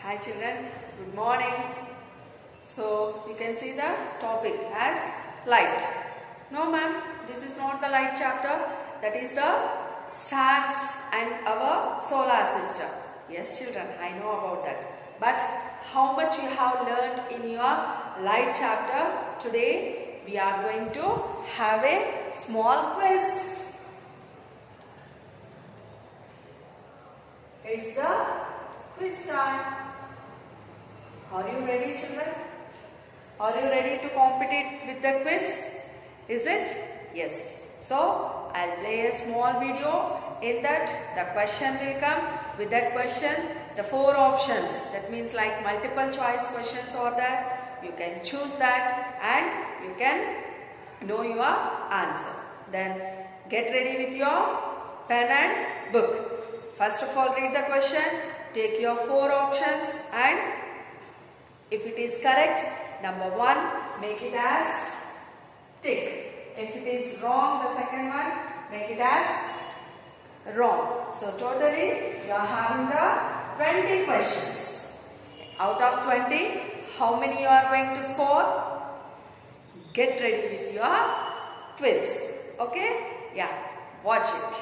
Hi children, good morning. So you can see the topic as light. No ma'am, this is not the light chapter. That is the stars and our solar system. Yes children, I know about that. But how much you have learned in your light chapter? Today we are going to have a small quiz. It's the quiz time. Are you ready children? Are you ready to compete with the quiz? Is it? Yes. So, I'll play a small video. In that, the question will come. With that question, the 4 options. That means like multiple choice questions are there. You can choose that and you can know your answer. Then, get ready with your pen and book. First of all, read the question. Take your 4 options and if it is correct, number 1, make it as tick. If it is wrong, the second one, make it as wrong. So totally, you are having the 20 questions. Out of 20, how many you are going to score? Get ready with your quiz. Okay? Yeah, watch it.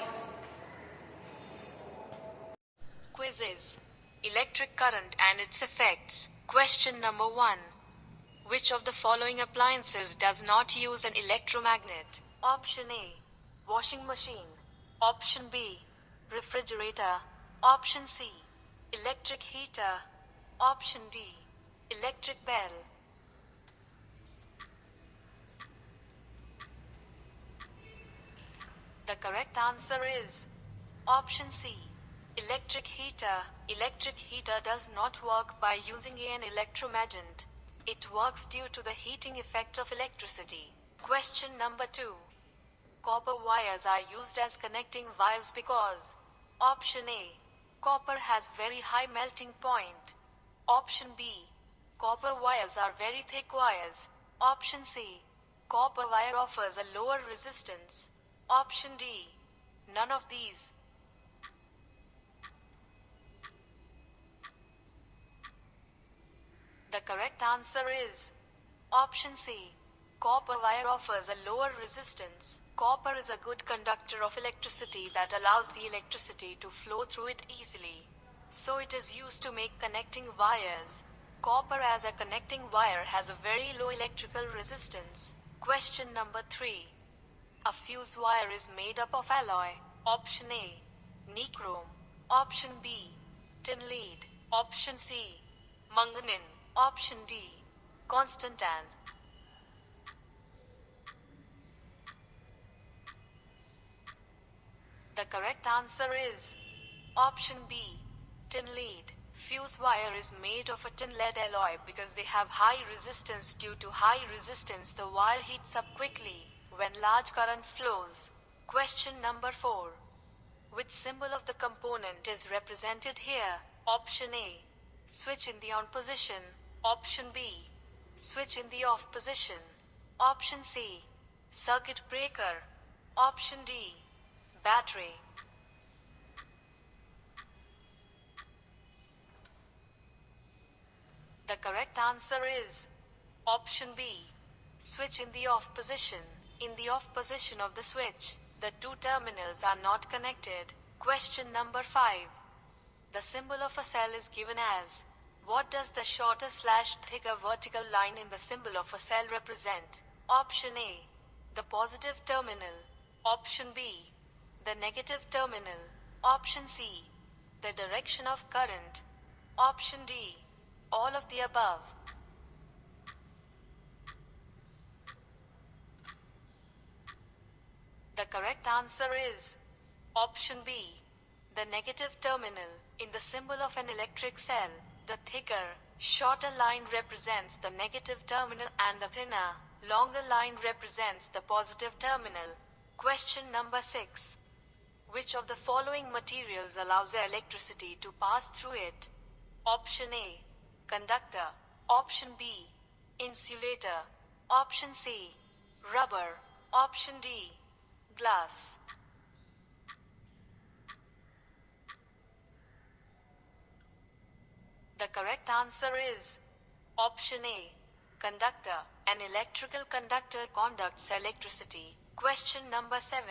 Quizzes. Electric current and its effects. Question number 1. Which of the following appliances does not use an electromagnet? Option A. Washing machine. Option B. Refrigerator. Option C. Electric heater. Option D. Electric bell. The correct answer is option C. Electric heater. Electric heater does not work by using an electromagnet. It works due to the heating effect of electricity. Question number 2. Copper wires are used as connecting wires because option A. Copper has very high melting point. Option B. Copper wires are very thick wires. Option C. Copper wire offers a lower resistance. Option D. None of these. The correct answer is option C. Copper wire offers a lower resistance. Copper is a good conductor of electricity that allows the electricity to flow through it easily. So it is used to make connecting wires. Copper as a connecting wire has a very low electrical resistance. Question number 3. A fuse wire is made up of alloy. Option A. Nichrome. Option B. Tin lead. Option C. Manganese. Option D. Constantan. The correct answer is option B. Tin lead. Fuse wire is made of a tin lead alloy because they have high resistance. Due to high resistance, the wire heats up quickly when large current flows. Question number 4. Which symbol of the component is represented here? Option A. Switch in the on position. Option B. Switch in the off position. Option C. Circuit breaker. Option D. Battery. The correct answer is option B. Switch in the off position. In the off position of the switch, the 2 terminals are not connected. Question number 5. The symbol of a cell is given as. What does the shorter / thicker vertical line in the symbol of a cell represent? Option A. The positive terminal. Option B. The negative terminal. Option C. The direction of current. Option D. All of the above. The correct answer is option B. The negative terminal. In the symbol of an electric cell, the thicker, shorter line represents the negative terminal and the thinner, longer line represents the positive terminal. Question number 6. Which of the following materials allows the electricity to pass through it? Option A. Conductor. Option B. Insulator. Option C. Rubber. Option D. Glass. The correct answer is option A. Conductor. An electrical conductor conducts electricity. Question number 7.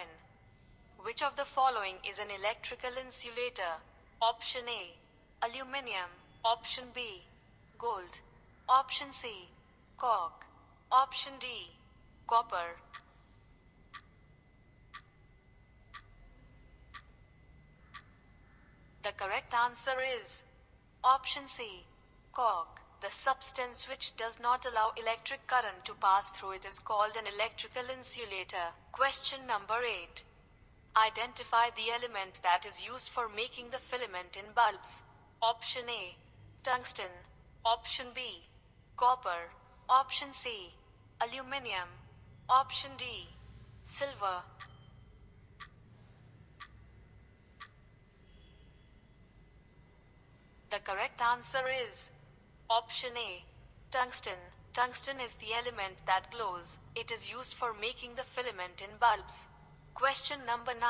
Which of the following is an electrical insulator? Option A. Aluminium. Option B. Gold. Option C. Cork. Option D. Copper. The correct answer is option C. Cork. The substance which does not allow electric current to pass through it is called an electrical insulator. Question number 8. Identify the element that is used for making the filament in bulbs. Option A. Tungsten. Option B. Copper. Option C. Aluminium. Option D. Silver. The correct answer is option A. Tungsten. Tungsten is the element that glows. It is used for making the filament in bulbs. Question number 9.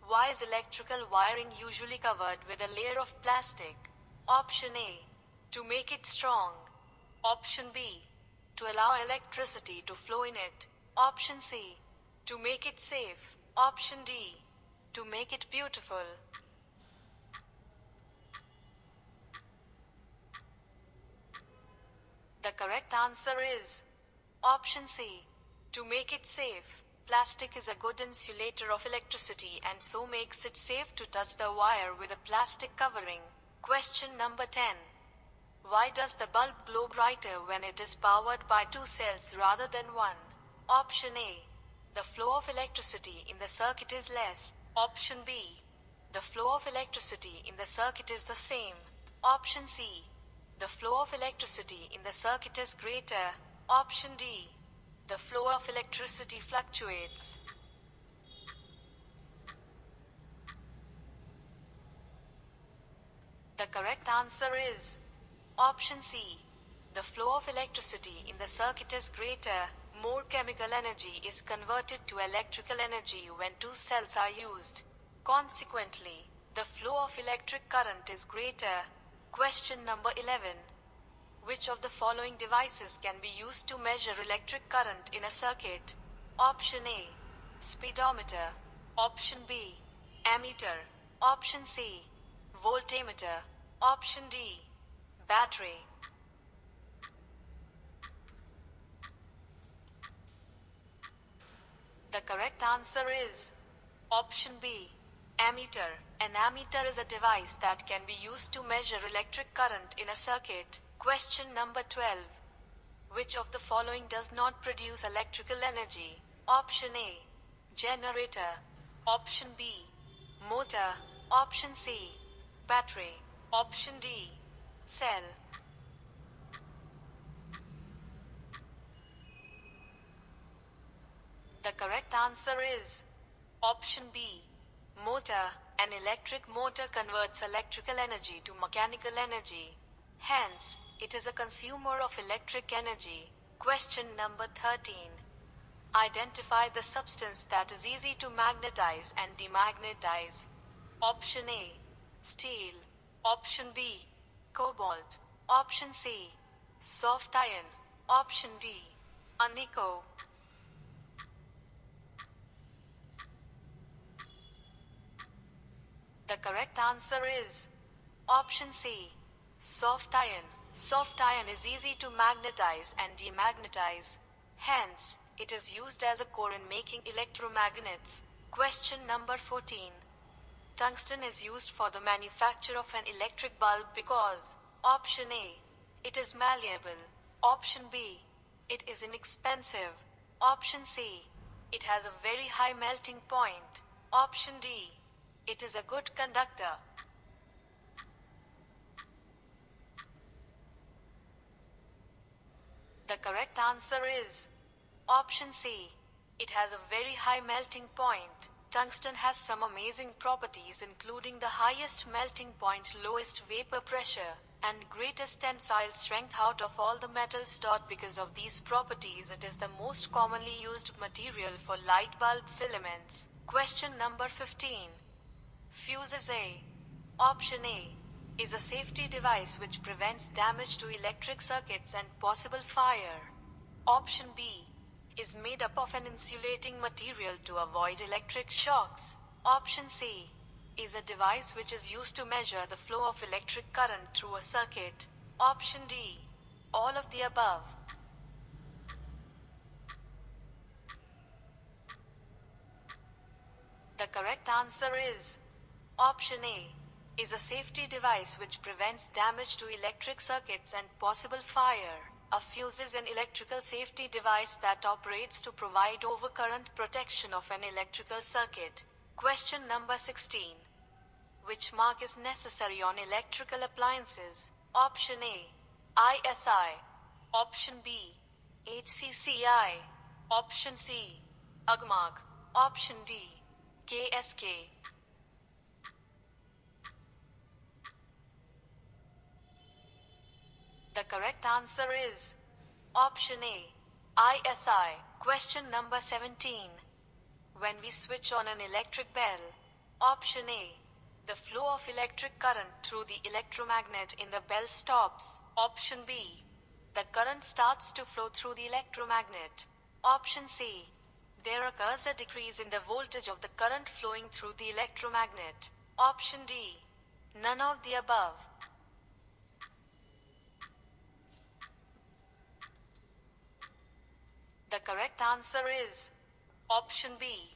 Why is electrical wiring usually covered with a layer of plastic? Option A. To make it strong. Option B. To allow electricity to flow in it. Option C. To make it safe. Option D. To make it beautiful. The correct answer is option C. To make it safe. Plastic is a good insulator of electricity and so makes it safe to touch the wire with a plastic covering. Question number 10. Why does the bulb glow brighter when it is powered by 2 cells rather than 1? Option A. The flow of electricity in the circuit is less. Option B. The flow of electricity in the circuit is the same. Option C. The flow of electricity in the circuit is greater. Option D. The flow of electricity fluctuates. The correct answer is option C. The flow of electricity in the circuit is greater. More chemical energy is converted to electrical energy when 2 cells are used. Consequently, the flow of electric current is greater. Question number 11. Which of the following devices can be used to measure electric current in a circuit? Option A. Speedometer. Option B. Ammeter. Option C. Voltmeter. Option D. Battery. The correct answer is option B. Ammeter. An ammeter is a device that can be used to measure electric current in a circuit. Question number 12. Which of the following does not produce electrical energy? Option A. Generator. Option B. Motor. Option C. Battery. Option D. Cell. The correct answer is option B. Motor. An electric motor converts electrical energy to mechanical energy. Hence, it is a consumer of electric energy. Question number 13. Identify the substance that is easy to magnetize and demagnetize. Option A. Steel. Option B. Cobalt. Option C. Soft iron. Option D. Nickel. The correct answer is option C. Soft iron. Soft iron is easy to magnetize and demagnetize. Hence, it is used as a core in making electromagnets. Question number 14. Tungsten is used for the manufacture of an electric bulb because option A. It is malleable. Option B. It is inexpensive. Option C. It has a very high melting point. Option D. It is a good conductor. The correct answer is option C. It has a very high melting point. Tungsten has some amazing properties including the highest melting point, lowest vapor pressure, and greatest tensile strength out of all the metals. Because of these properties, it is the most commonly used material for light bulb filaments. Question number 15. Fuse is A. Option A. is a safety device which prevents damage to electric circuits and possible fire. Option B is made up of an insulating material to avoid electric shocks. Option C is a device which is used to measure the flow of electric current through a circuit. Option D, all of the above. The correct answer is option A is a safety device which prevents damage to electric circuits and possible fire. A fuse is an electrical safety device that operates to provide overcurrent protection of an electrical circuit. Question number 16. Which mark is necessary on electrical appliances? Option A, ISI. Option B, HCCI. Option C, UG mark. Option D, KSK. The correct answer is option A, ISI. Question number 17. When we switch on an electric bell, option A, the flow of electric current through the electromagnet in the bell stops. Option B, the current starts to flow through the electromagnet. Option C, there occurs a decrease in the voltage of the current flowing through the electromagnet. Option D, none of the above. The correct answer is option B.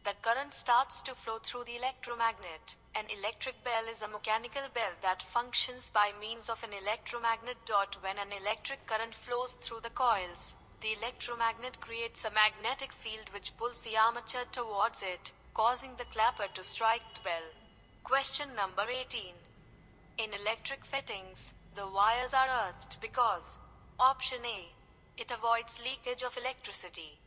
The current starts to flow through the electromagnet. An electric bell is a mechanical bell that functions by means of an electromagnet. When an electric current flows through the coils, the electromagnet creates a magnetic field which pulls the armature towards it, causing the clapper to strike the bell. Question number 18. In electric fittings, the wires are earthed because option A, it avoids leakage of electricity.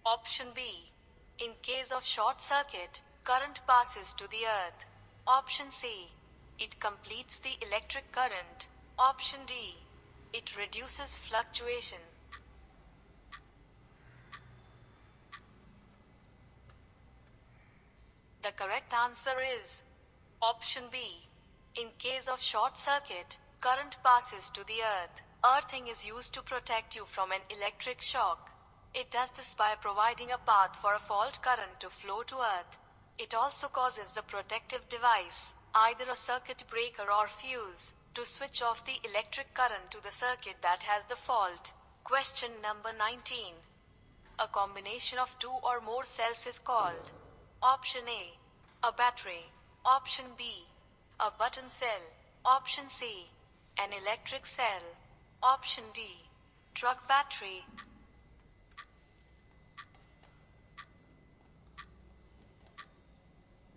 Option B, in case of short circuit, current passes to the earth. Option C, it completes the electric current. Option D, it reduces fluctuation. The correct answer is option B. In case of short circuit, current passes to the earth. Earthing is used to protect you from an electric shock. It does this by providing a path for a fault current to flow to earth. It also causes the protective device, either a circuit breaker or fuse, to switch off the electric current to the circuit that has the fault. Question number 19. A combination of two or more cells is called option A, a battery. Option B, a button cell. Option C, an electric cell. Option D, truck battery.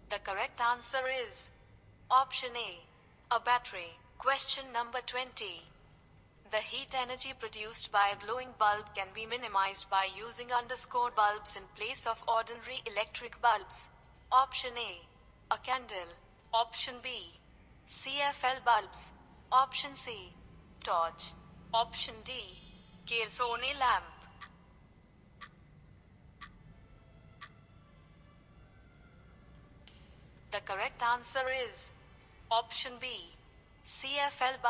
The correct answer is option A, a battery. Question number 20. The heat energy produced by a glowing bulb can be minimized by using underscore bulbs in place of ordinary electric bulbs. Option A, a candle. Option B, CFL bulbs. Option C, torch. Option D, kerosene lamp. The correct answer is option B, CFL bulbs.